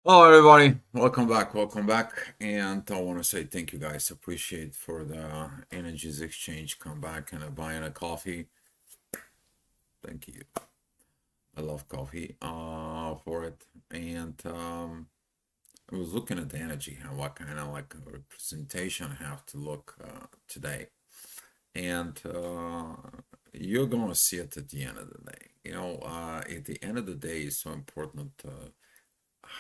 Hello, everybody. Welcome back. And I want to say thank you guys. Appreciate for the energies exchange. Come back and buying a coffee. Thank you. I love coffee. For it. And I was looking at the energy and what kind of like representation I have to look today. And you're gonna see it at the end of the day. At the end of the day, it's so important.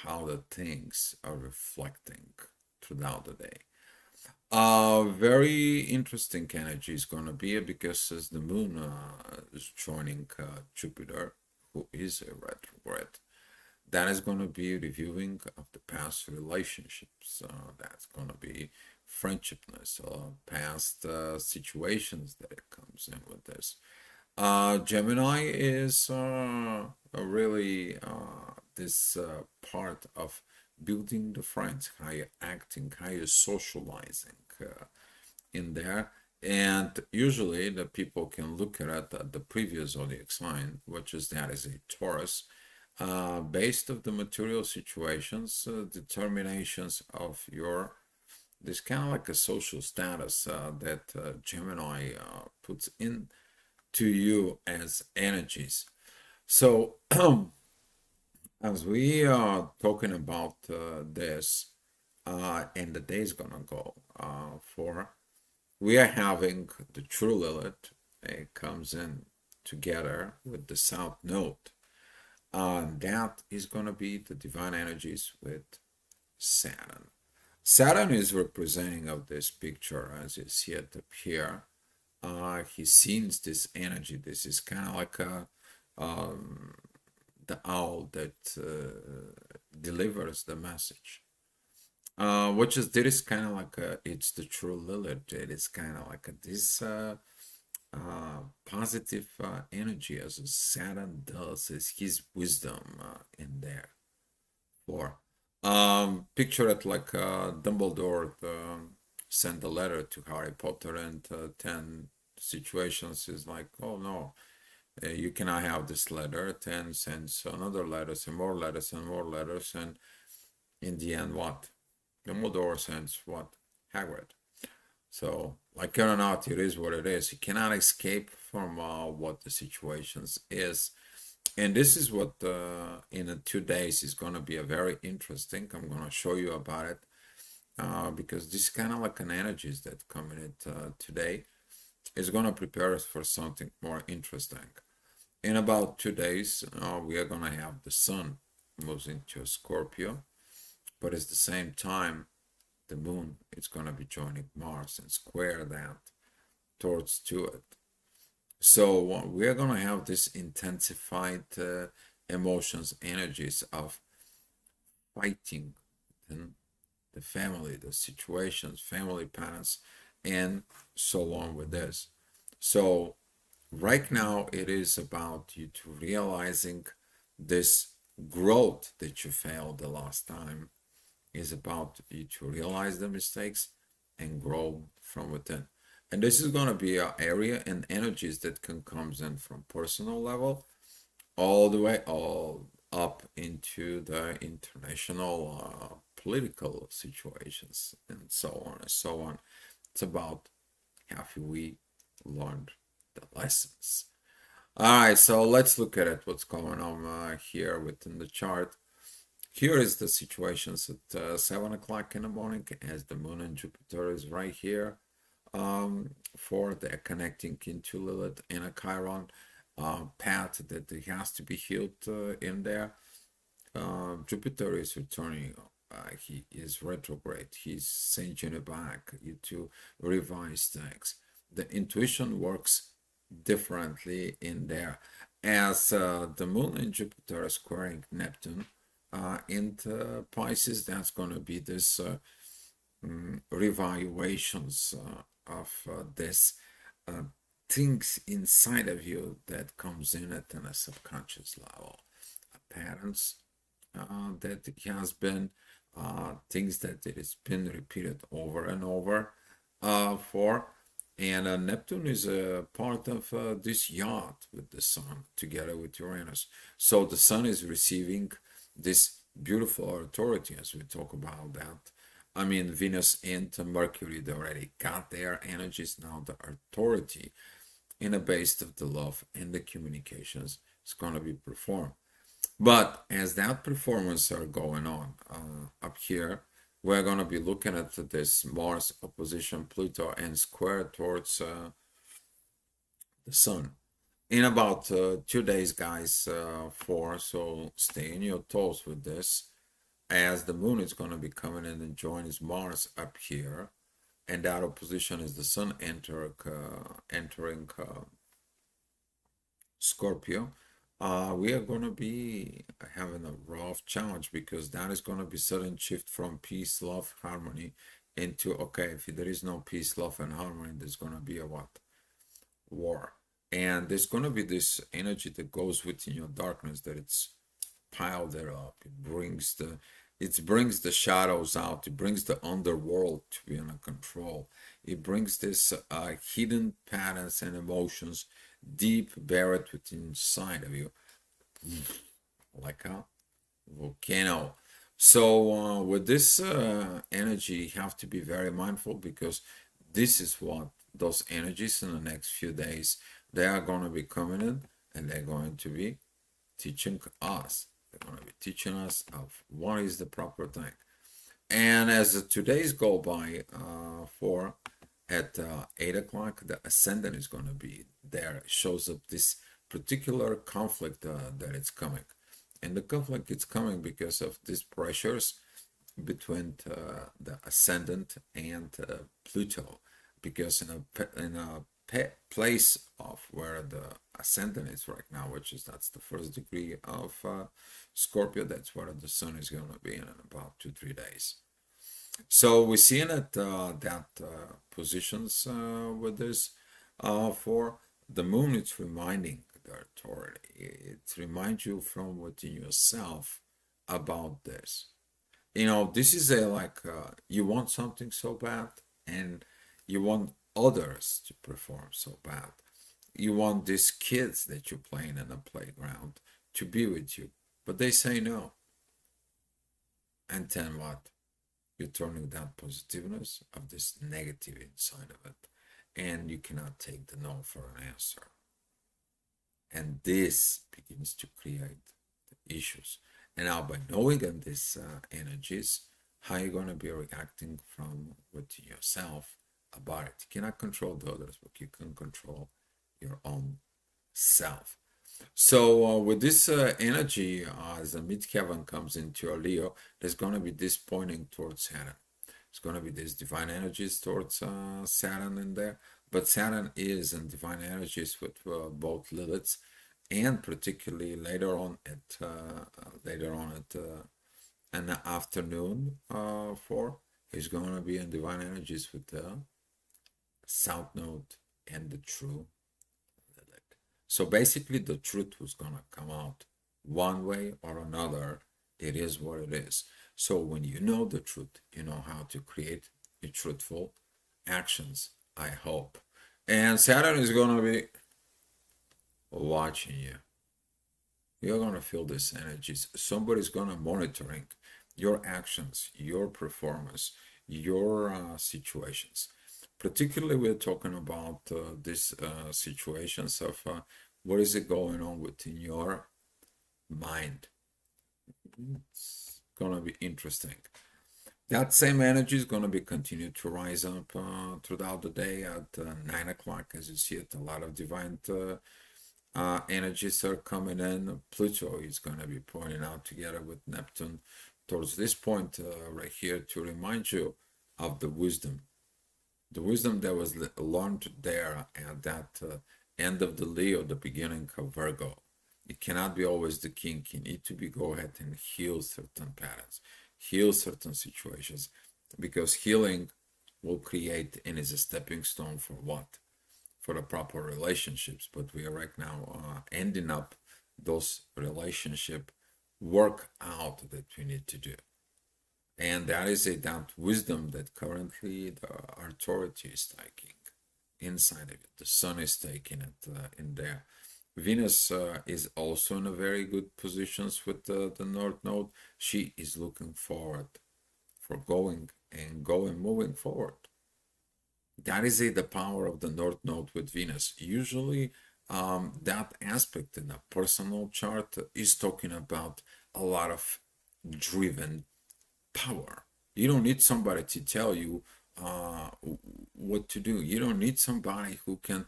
How the things are reflecting throughout the day. Very interesting energy is going to be because as the moon is joining Jupiter, who is a retrograde, that is going to be reviewing of the past relationships. That's going to be friendshipness, past situations that it comes in with this. Gemini is really this part of building the friends, how you're acting, how you're socializing in there. And usually the people can look at it at the previous zodiac sign, which is that is a Taurus, based of the material situations, determinations of your this kind of like a social status that Gemini puts in to you as energies. So, as we are talking about this, and the day is gonna go for, we are having the true Lilith. It comes in together with the South Node. That is gonna be the divine energies with Saturn. Saturn is representing of this picture as you see it up here. He sees this energy. This is kind of like um, the owl that delivers the message. Which is there is kind of like it's the true Lilith. It is kind of like this positive energy as Saturn does is his wisdom in there. For picture it like Dumbledore sent a letter to Harry Potter and 10 situations is like, oh no, you cannot have this letter. 10 sends another letters and more letters and more letters. And in the end, what? Dumbledore sends what? Hagrid. So, like it or not, it is what it is. You cannot escape from what the situations is. And this is what in 2 days is going to be a very interesting. I'm going to show you about it because this kind of like an energies that come in it today is going to prepare us for something more interesting. In about 2 days, we are going to have the sun moves into Scorpio, but at the same time, the moon is going to be joining Mars and square that towards to it. So we are going to have this intensified emotions, energies of fighting in the family, the situations, family patterns, and so on with this. So right now it is about you to realizing this growth that you failed the last time is about you to realize the mistakes and grow from within. And this is going to be an area and energies that can comes in from personal level all the way all up into the international political situations and so on and so on. It's about have we learned the lessons. All right, so let's look at it. What's going on here within the chart? Here is the situations at 7 o'clock in the morning as the moon and Jupiter is right here for the connecting into Lilith and a Chiron path that it has to be healed in there. Jupiter is returning. He is retrograde. He's sending it back to revise things. The intuition works differently in there as the moon and Jupiter are squaring Neptune in Pisces. That's going to be this revaluations of this uh, things inside of you that comes in at a subconscious level, patterns that has been things that it has been repeated over and over for. And Neptune is a part of this yacht with the sun together with Uranus. So the sun is receiving this beautiful authority as we talk about that. I mean, Venus and Mercury, they already got their energies. Now the authority in a base of the love and the communications is going to be performed. But as that performance are going on up here, we're going to be looking at this Mars opposition Pluto and square towards the Sun in about 2 days, guys. So stay in your toes with this, as the Moon is going to be coming in and joining Mars up here, and that opposition is the Sun entering Scorpio. We are going to be having a rough challenge, because that is going to be sudden shift from peace, love, harmony into, okay, if there is no peace, love, and harmony, there's going to be a what? War. And there's going to be this energy that goes within your darkness, that it's piled there up. It brings the shadows out. It brings the underworld to be under control. It brings this hidden patterns and emotions deep buried within inside of you, like a volcano. So with this energy, you have to be very mindful, because this is what those energies in the next few days, they are going to be coming in, and they're going to be teaching us. They're going to be teaching us of what is the proper thing. And as the today's go by, for at 8 o'clock, the ascendant is going to be there. It shows up this particular conflict that it's coming. And the conflict is coming because of these pressures between the ascendant and Pluto. Because in a place of where the ascendant is right now, that's the first degree of Scorpio, that's where the Sun is going to be in about 2-3 days. So we're seeing that positions with this. For the Moon, it's reminding the authority. It reminds you from within yourself about this. This is you want something so bad, and you want others to perform so bad. You want these kids that you're playing in the playground to be with you, but they say no. And then what? You're turning that positiveness of this negative inside of it, and you cannot take the no for an answer. And this begins to create the issues. And now, by knowing in these energies, how you're going to be reacting from within yourself about it. You cannot control the others, but you can control your own self. So with this energy, as the midheaven comes into your Leo, there's going to be this pointing towards Saturn. It's going to be this divine energies towards Saturn in there. But Saturn is in divine energies with both Liliths, and particularly later on at an afternoon is going to be in divine energies with the South Node and the true Lilith. So basically, the truth was going to come out one way or another. It is what it is. So when you know the truth, you know how to create your truthful actions, I hope. And Saturn is going to be watching you. You're going to feel these energies. Somebody's going to monitoring your actions, your performance, your situations. Particularly, we're talking about these situations of what is it going on within your mind. It's going to be interesting. That same energy is going to be continued to rise up throughout the day at 9 o'clock. As you see it, a lot of divine energies are coming in. Pluto is going to be pointing out together with Neptune towards this point right here, to remind you of the wisdom. The wisdom that was learned there at that end of the Leo, the beginning of Virgo. You cannot be always the king. You need to go ahead and heal certain patterns, heal certain situations, because healing will create and is a stepping stone for what? For the proper relationships. But we are right now ending up those relationship work out that we need to do. And that is that wisdom that currently the authority is taking inside of it. The Sun is taking it in there. Venus is also in a very good positions with the North Node. She is looking forward for moving forward. That is the power of the North Node with Venus. Usually, that aspect in a personal chart is talking about a lot of driven power. You don't need somebody to tell you what to do. You don't need somebody who can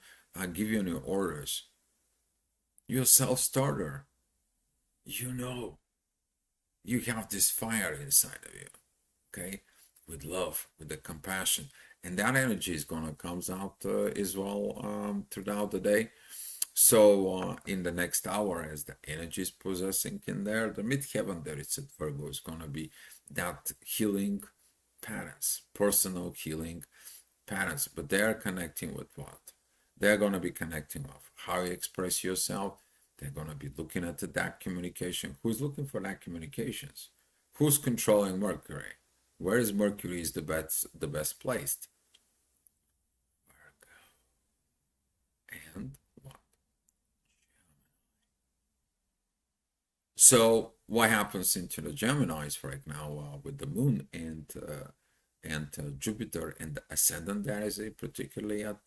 give you any orders. You're a self-starter. You know, you have this fire inside of you, okay? With love, with the compassion. And that energy is gonna comes out as well throughout the day. So in the next hour, as the energy is possessing in there, the midheaven there it's at Virgo is gonna be that healing patterns, personal healing patterns. But they're connecting with what? They're gonna be connecting with how you express yourself. They're gonna be looking at that communication. Who's looking for that communications? Who's controlling Mercury? Where is Mercury is the best placed? And what? So what happens into the Geminis right now with the Moon and Jupiter and the ascendant that is particularly at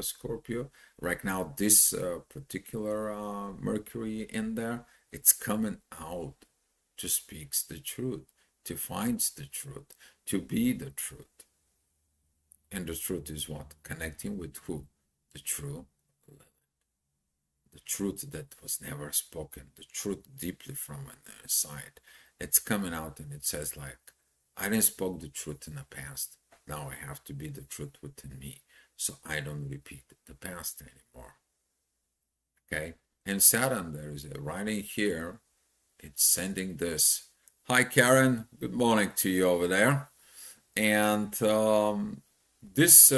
Scorpio right now. This particular Mercury in there, it's coming out to speaks the truth, to finds the truth, to be the truth. And the truth is what? Connecting with who? The true, the truth that was never spoken, the truth deeply from inside. It's coming out and it says like, I didn't spoke the truth in the past. Now I have to be the truth within me. So I don't repeat the past anymore. Okay? And Saturn, there is a writing here. It's sending this. Hi, Karen. Good morning to you over there. And this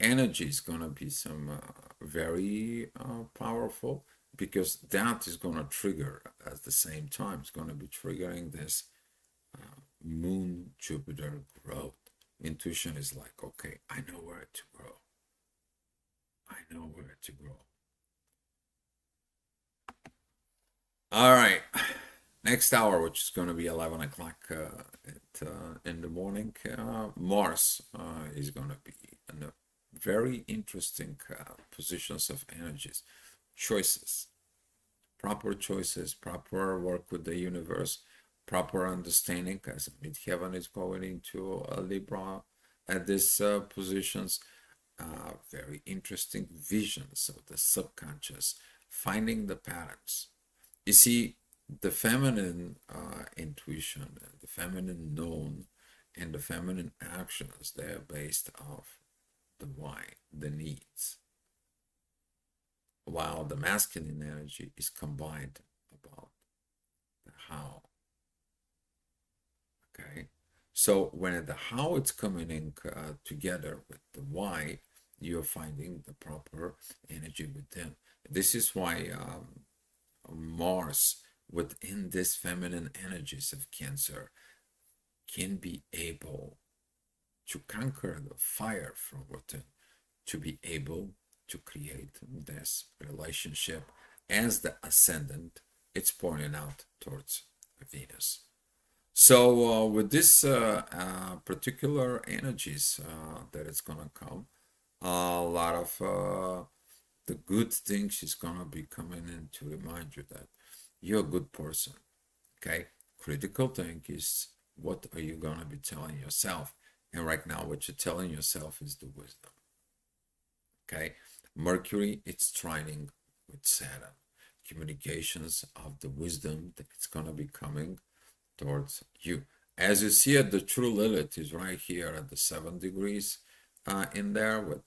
energy is going to be some very powerful because that is going to trigger at the same time. It's going to be triggering this Moon Jupiter growth. Intuition is like, okay, I know where to grow. I know where to grow. All right. Next hour, which is going to be 11 o'clock in the morning, Mars is going to be in a very interesting positions of energies, choices, proper choices, proper work with the universe, proper understanding, as midheaven is going into Libra at these positions. Very interesting visions of the subconscious, finding the patterns. You see, the feminine intuition, the feminine known, and the feminine actions, they're based off the why, the needs, while the masculine energy is combined about the how. Okay, so when the how it's coming in together with the why, you're finding the proper energy within. This is why Mars within this feminine energies of Cancer can be able to conquer the fire from within, to be able to create this relationship as the ascendant it's pointing out towards Venus. So with this particular energies that it's gonna come, a lot of the good things is gonna be coming in to remind you that you're a good person. Okay, critical thing is what are you gonna be telling yourself? And right now, what you're telling yourself is the wisdom. Okay, Mercury it's trining with Saturn, communications of the wisdom that it's gonna be coming towards you. As you see it, the true Lilith is right here at the 7 degrees in there with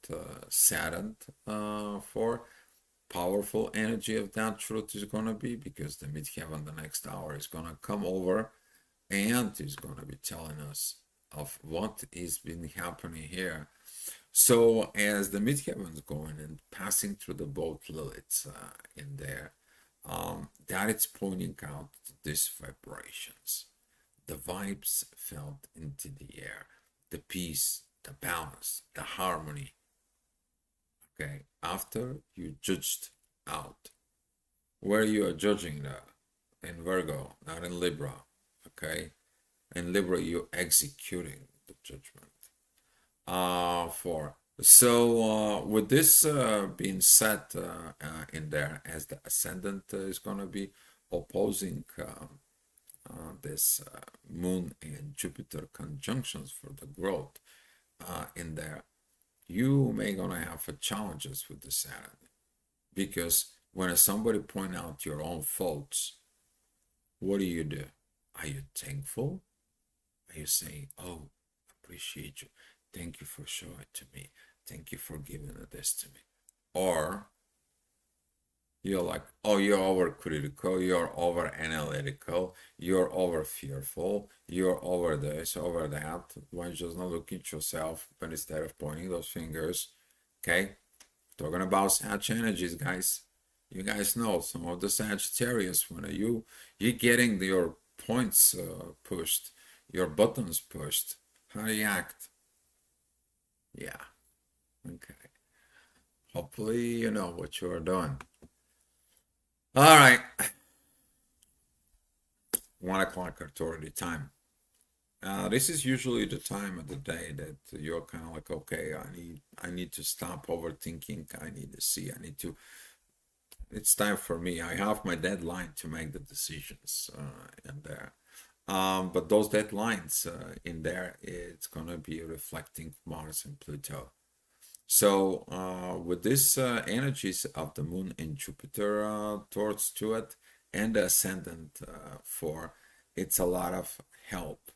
Saturn for powerful energy of that truth is going to be because the midheaven the next hour is going to come over and is going to be telling us of what is been happening here. So as the midheaven is going and passing through the both Liliths in there, that it's pointing out these vibrations, the vibes felt into the air, the peace, the balance, the harmony. Okay, after you judged out. Where you are judging that? In Virgo, not in Libra. Okay? In Libra, you're executing the judgment. For so with this being set in there, as the ascendant is going to be opposing this Moon and Jupiter conjunctions for the growth in there, you may gonna have challenges with the Saturn, because when somebody point out your own faults, what do? Are you thankful? Are you saying, "Oh, appreciate you. Thank you for showing it to me. Thank you for giving this to me," or you're like, "Oh, you're overcritical, you're over analytical, you're over fearful, you're over this, over that." Why just not looking at yourself, but instead of pointing those fingers? Okay, talking about Sag energies, guys. You guys know some of the Sagittarius, when you're getting your points pushed, your buttons pushed, how do you act? Yeah, okay. Hopefully you know what you're doing. All right, 1 o'clock authority time. This is usually the time of the day that you're kind of like, okay, I need to stop overthinking. I need to see. I need to. It's time for me. I have my deadline to make the decisions in there. But those deadlines in there, it's gonna be reflecting Mars and Pluto. So with this energies of the Moon and Jupiter towards to it, and the ascendant for, it's a lot of help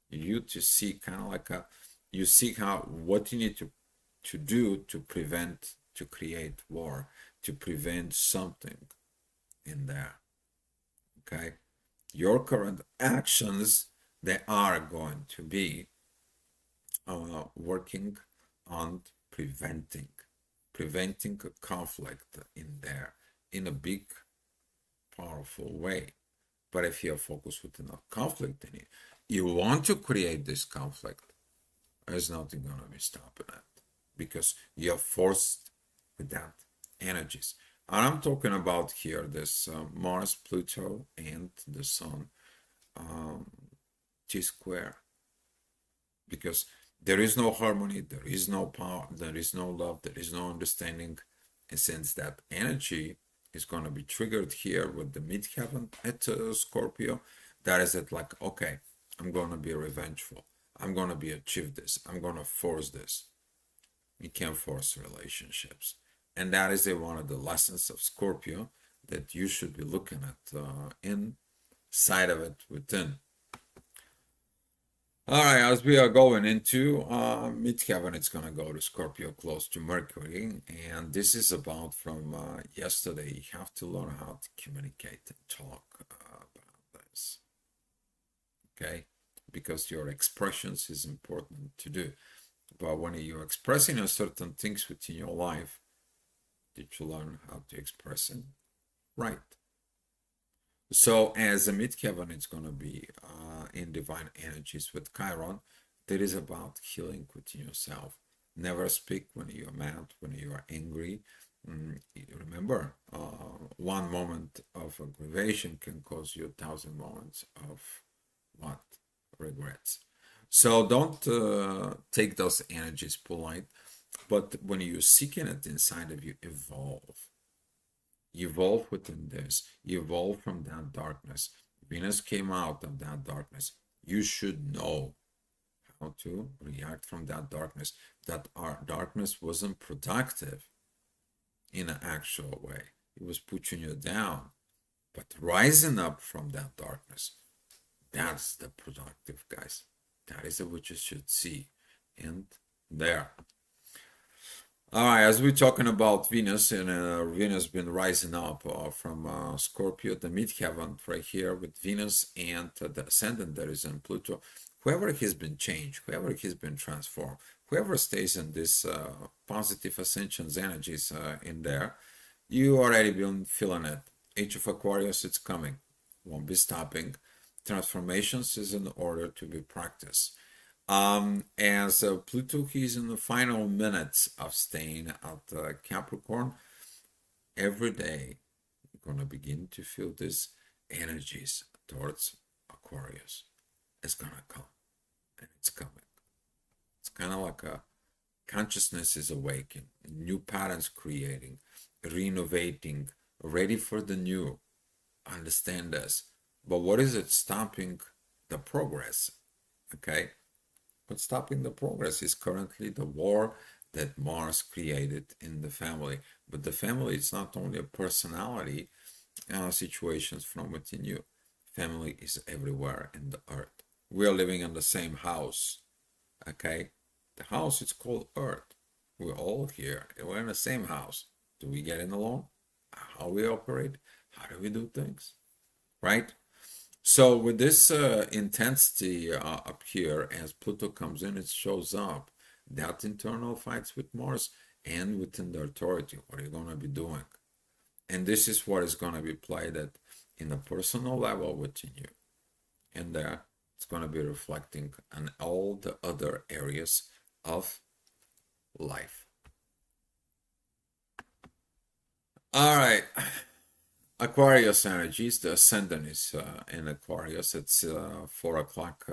you to see, kind of like you see how what you need to do to prevent, to create war, to prevent something in there. Okay, your current actions, they are going to be working on preventing a conflict in there in a big powerful way. But if you're focused within a conflict in it, you want to create this conflict, there's nothing going to be stopping it, because you're forced with that energies. And I'm talking about here this Mars, Pluto, and the Sun T square, because there is no harmony, there is no power, there is no love, there is no understanding. And since that energy is going to be triggered here with the midheaven at Scorpio, that is it, like, okay, I'm going to be revengeful. I'm going to be achieve this. I'm going to force this. You can't force relationships. And that is one of the lessons of Scorpio that you should be looking at inside of it within. All right, as we are going into midheaven, it's going to go to Scorpio close to Mercury. And this is about from yesterday. You have to learn how to communicate and talk about this. Okay? Because your expressions is important to do. But when you're expressing a certain things within your life, did you learn how to express it? Right. So as a midheaven, it's going to be in divine energies with Chiron. That is about healing within yourself. Never speak when you're mad, when you are angry. Remember, 1 moment of aggravation can cause you 1,000 moments of what? Regrets. So don't take those energies polite, but when you're seeking it inside of you, evolve within this, evolve from that darkness. Venus came out of that darkness. You should know how to react from that darkness. That our darkness wasn't productive in an actual way. It was pushing you down. But rising up from that darkness, that's the productive, guys. That is what you should see. And there. All right, as we're talking about Venus, and Venus been rising up from Scorpio, the midheaven right here with Venus, and the ascendant that is in Pluto. Whoever has been changed, whoever has been transformed, whoever stays in this positive ascensions energies in there, you already been feeling it. Age of Aquarius, it's coming. Won't be stopping. Transformations is in order to be practiced. As Pluto, he's in the final minutes of staying at Capricorn. every day, you're gonna begin to feel these energies towards Aquarius. It's gonna come, and it's coming. It's kind of like a consciousness is awakening, new patterns creating, renovating, ready for the new. Understand this. But what is it stopping the progress? Okay? What's stopping the progress is currently the war that Mars created in the family. But the family is not only a personality situations from within you. Family is everywhere in the earth. We are living in the same house. Okay? The house is called Earth. We're all here. We're in the same house. Do we get in along? How we operate? How do we do things? Right? So with this intensity up here, as Pluto comes in, it shows up that internal fights with Mars and within the authority. What are you going to be doing? And this is what is going to be played at in a personal level within you. And it's going to be reflecting on all the other areas of life. All right. Aquarius energies, the ascendant is in Aquarius. It's 4 o'clock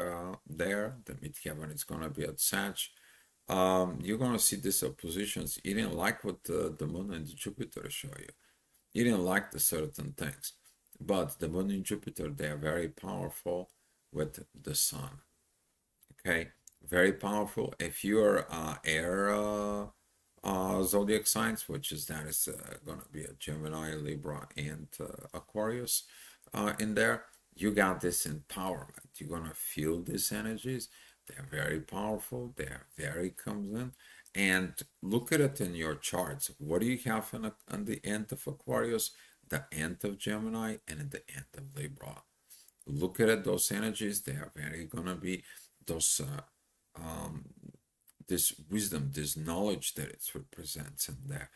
there. The midheaven is going to be at Sag. You're going to see these oppositions. You didn't like what the moon and the Jupiter show you. You didn't like the certain things. But the moon and Jupiter, they are very powerful with the sun. Okay? Very powerful. If you're air zodiac signs, which is that is going to be a Gemini, Libra, and Aquarius in there, you got this empowerment. You're going to feel these energies. They're very powerful. They're very comes in. And look at it in your charts. What do you have on the end of Aquarius, the end of Gemini, and at the end of Libra? Look at it, those energies. They are very going to be those this wisdom, this knowledge that it represents, and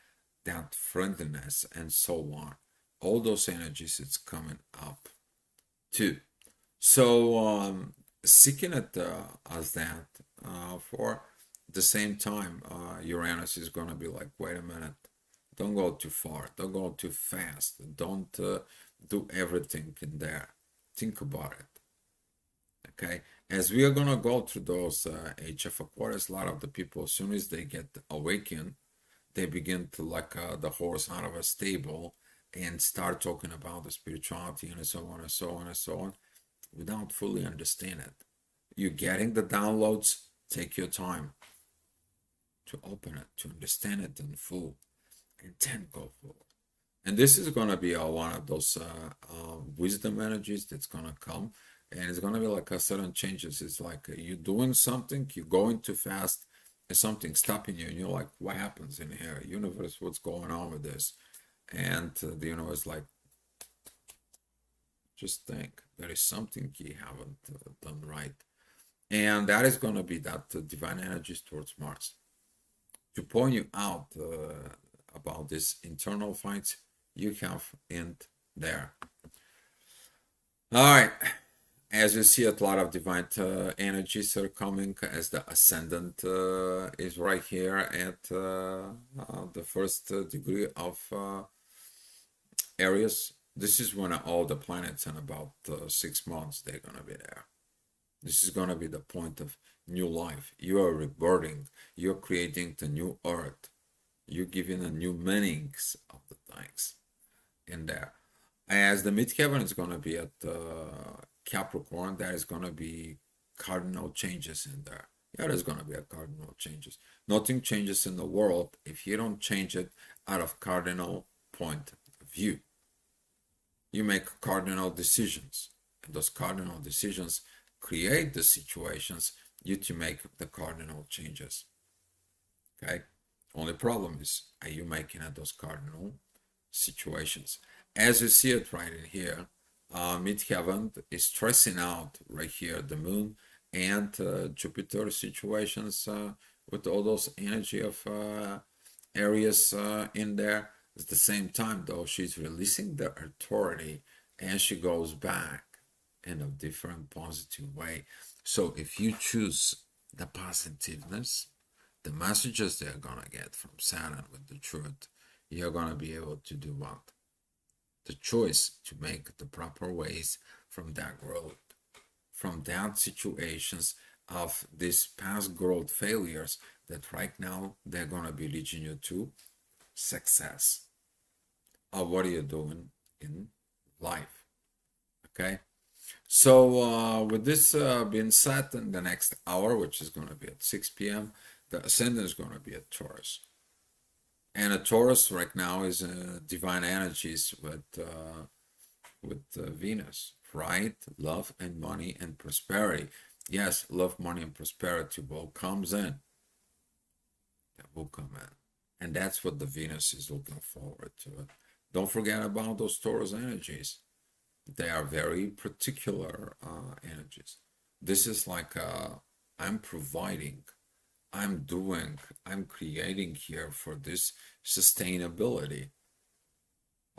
that friendliness and so on. All those energies, it's coming up too. So seeking it as that for the same time, Uranus is going to be like, wait a minute, don't go too far, don't go too fast, don't do everything in there. Think about it. Okay, as we are gonna go through those age of Aquarius, a lot of the people, as soon as they get awakened, they begin to like the horse out of a stable and start talking about the spirituality and so on and so on and so on, without fully understanding it. You're getting the downloads. Take your time to open it, to understand it in full, and then go forward. And this is gonna be one of those wisdom energies that's gonna come, and it's gonna be like a sudden changes. It's like you're doing something, you're going too fast, and something stopping you, and you're like, what happens in here? Universe, what's going on with this? And the universe like, just think, there is something you haven't done right. And that is gonna be that divine energies towards Mars. To point you out about these internal fights you have in there. All right. As you see, a lot of divine energies are coming as the ascendant is right here at the first degree of Aries. This is when all the planets in about 6 months, they're going to be there. This is going to be the point of new life. You are rebirthing. You're creating the new earth. You're giving a new meanings of the things in there. As the midheaven is going to be at Capricorn, there is going to be cardinal changes in there. Yeah, there's going to be a cardinal changes. Nothing changes in the world if you don't change it out of cardinal point of view. You make cardinal decisions, and those cardinal decisions create the situations you to make the cardinal changes. Okay? Only problem is, are you making it those cardinal situations? As you see it right in here, midheaven is stressing out right here the moon and Jupiter situations with all those energy of areas in there. At the same time, though, she's releasing the authority and she goes back in a different positive way. So if you choose the positiveness, the messages they're gonna get from Saturn with the truth, you're going to be able to do what? The choice to make the proper ways from that growth, from that situations of these past growth failures that right now they're going to be leading you to success of what are you doing in life. Okay. So with this being said, in the next hour, which is going to be at 6 p.m., the ascendant is going to be at Taurus. And a Taurus right now is divine energies with Venus, right? Love and money and prosperity. Yes, love, money, and prosperity will comes in. That will come in. And that's what the Venus is looking forward to. Don't forget about those Taurus energies. They are very particular energies. This is like I'm providing, I'm doing, I'm creating here for this sustainability.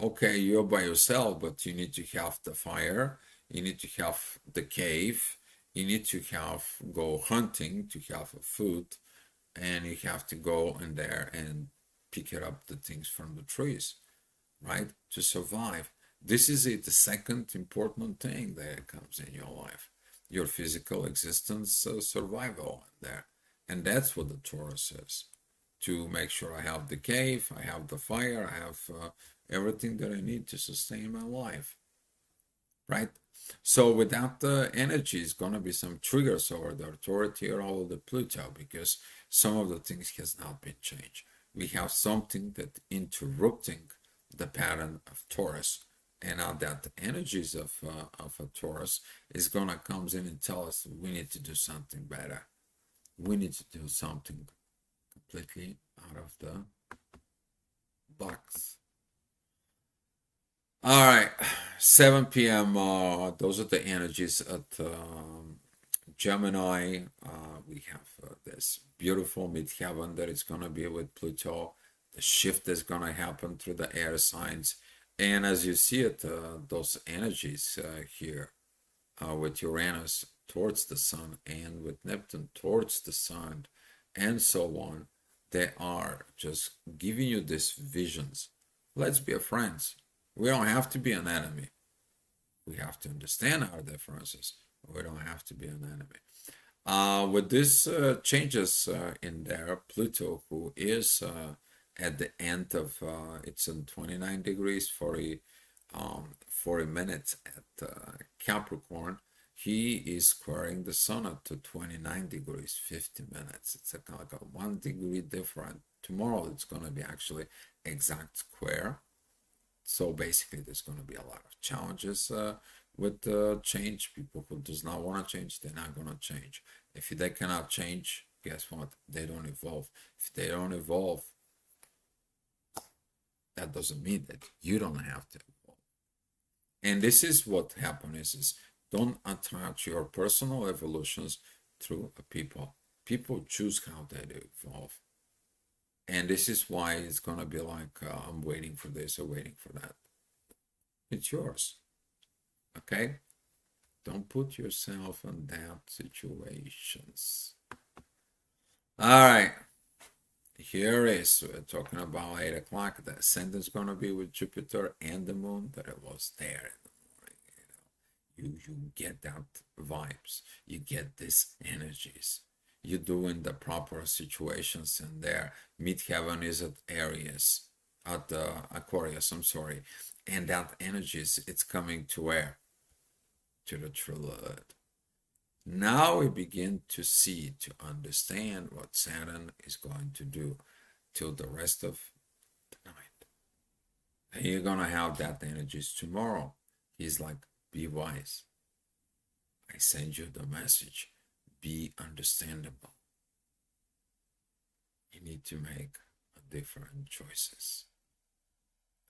Okay, you're by yourself, but you need to have the fire, you need to have the cave, you need to have go hunting to have food, and you have to go in there and pick it up the things from the trees, right? To survive. This is it, the second important thing that comes in your life, your physical existence, survival there. And that's what the Taurus is, to make sure I have the cave, I have the fire, I have everything that I need to sustain my life, right? So without the energy, it's gonna be some triggers over the authority or all the Pluto, because some of the things has not been changed. We have something that interrupting the pattern of Taurus, and now that the energies of a Taurus is gonna comes in and tell us we need to do something better. We need to do something completely out of the box. All right, 7 p.m. Those are the energies at Gemini. We have this beautiful midheaven that is going to be with Pluto. The shift is going to happen through the air signs. And as you see it, those energies here with Uranus towards the sun and with Neptune towards the sun and so on, they are just giving you these visions. Let's be friends. We don't have to be an enemy. We have to understand our differences. We don't have to be an enemy. With these changes in there, Pluto, who is at the end of it's in 29 degrees, 40 minutes at Capricorn, he is squaring the sun up to 29 degrees, 50 minutes. It's like a 1 degree different. Tomorrow it's going to be actually exact square. So basically, there's going to be a lot of challenges with change. People who does not want to change, they're not going to change. If they cannot change, guess what? They don't evolve. If they don't evolve, that doesn't mean that you don't have to evolve. And this is what happens is don't attach your personal evolutions through people. People choose how they evolve. And this is why it's going to be like, I'm waiting for this or waiting for that. It's yours. Okay? Don't put yourself in that situations. All right. Here is, we're talking about 8 o'clock. The ascendant is going to be with Jupiter and the moon, that it was there in the morning. You get that vibes. You get these energies. You're doing the proper situations in there. Midheaven is at Aries, at Aquarius, I'm sorry. And that energy it's coming to where? To the true Lord. Now we begin to see, to understand what Saturn is going to do till the rest of the night. And you're going to have that energies tomorrow. He's like, be wise. I send you the message. Be understandable. You need to make different choices.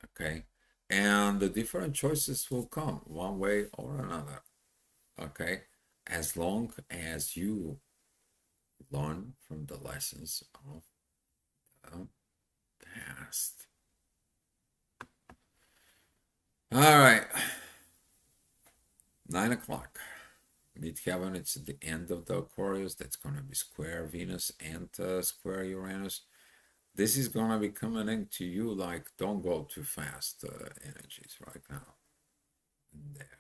Okay? And the different choices will come one way or another. Okay? As long as you learn from the lessons of the past. All right. 9 o'clock. Midheaven, it's at the end of the Aquarius. That's going to be square Venus and square Uranus. this is gonna be coming into you like don't go too fast energies right now in there.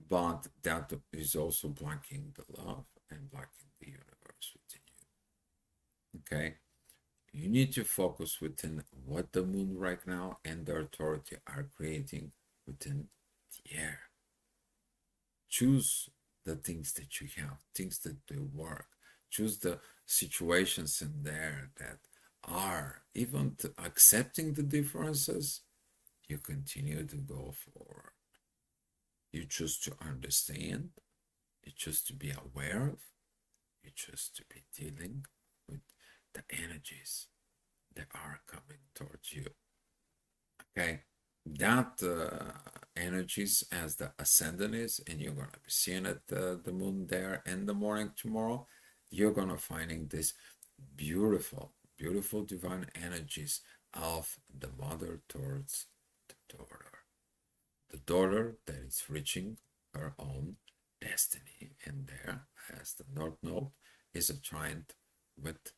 But that is also blocking the love and blocking the universe within you. Okay? You need to focus within what the moon right now and the authority are creating within the air. Choose the things that you have, things that they work. Choose the situations in there that are even accepting the differences. You continue to go forward. You choose to understand. You choose to be aware of. You choose to be dealing with the energies that are coming towards you. Okay, that energies as the ascendant is, and you're gonna be seeing it the moon there in the morning tomorrow. You're gonna finding this beautiful, beautiful divine energies of the mother towards the daughter that is reaching her own destiny, and there as the North Node is a trine with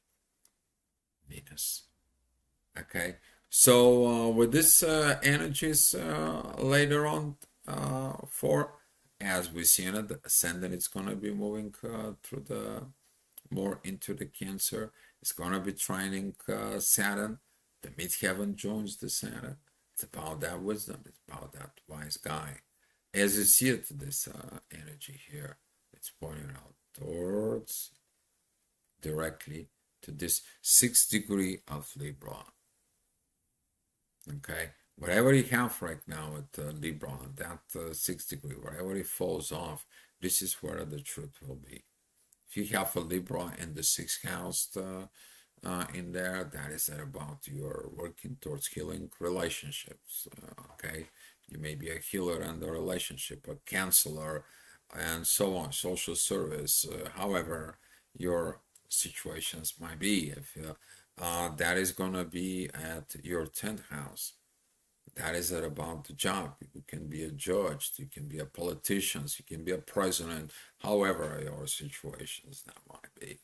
Venus. Okay, so with this energies later on for as we see in it, the ascendant is going to be moving through the more into the Cancer. It's going to be trining Saturn. The midheaven joins the Saturn. It's about that wisdom. It's about that wise guy. As you see it, this energy here, it's pointing out towards directly to this 6th degree of Libra. Okay, whatever you have right now at Libra, that 6th degree, whatever it falls off, this is where the truth will be. If you have a Libra in the 6th house in there, that is about you're working towards healing relationships. Okay, you may be a healer in the relationship, a counselor, and so on, social service. However, your situations might be. If that is going to be at your 10th house. That is about the job. You can be a judge, you can be a politician, you can be a president, however your situations that might be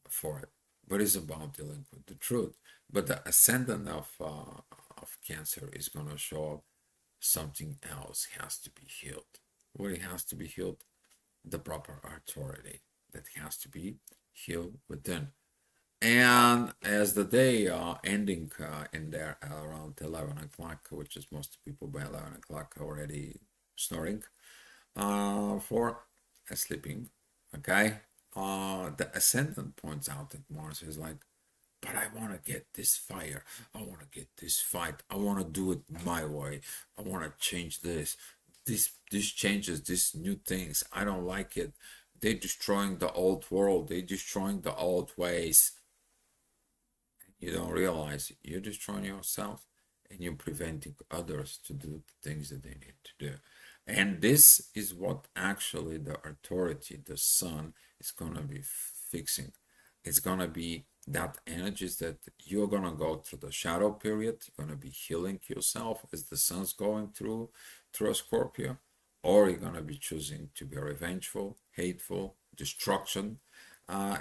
for it. But it's about dealing with the truth. But the ascendant of Cancer is going to show up something else has to be healed. What it has to be healed? The proper authority that has to be healed within. And as the day ending in there around 11 o'clock, which is most people by 11 o'clock already snoring for sleeping, okay? The ascendant points out that Mars is like, but I want to get this fire. I want to get this fight. I want to do it my way. I want to change this. This changes, these new things. I don't like it. They're destroying the old world. They're destroying the old ways. You don't realize you're destroying yourself and you're preventing others to do the things that they need to do. And this is what actually the authority, the sun, is going to be fixing. It's going to be that energies that you're going to go through the shadow period. You're going to be healing yourself as the sun's going through a Scorpio, or you're going to be choosing to be revengeful, hateful, destruction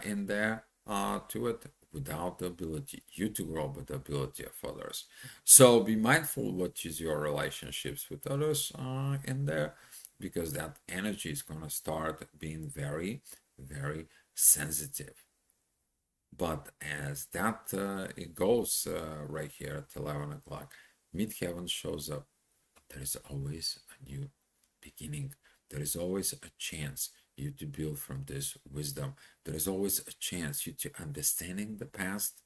in there to it, without the ability you to grow, but the ability of others. So be mindful what is your relationships with others in there, because that energy is going to start being very, very sensitive. But as that it goes right here at 11 o'clock, midheaven shows up. There is always a new beginning. There is always a chance you to build from this wisdom. There is always a chance you to understanding the past,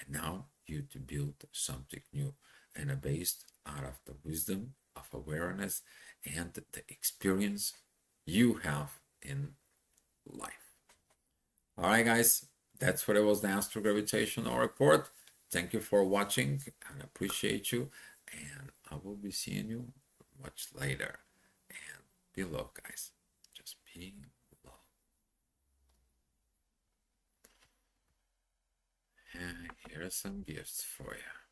and now you to build something new, and based out of the wisdom of awareness and the experience you have in life. All right, guys, that's what it was, the Asto-Gravitational report. Thank you for watching, and I appreciate you, and I will be seeing you much later. And be love, guys. Just be love. And here are some gifts for you.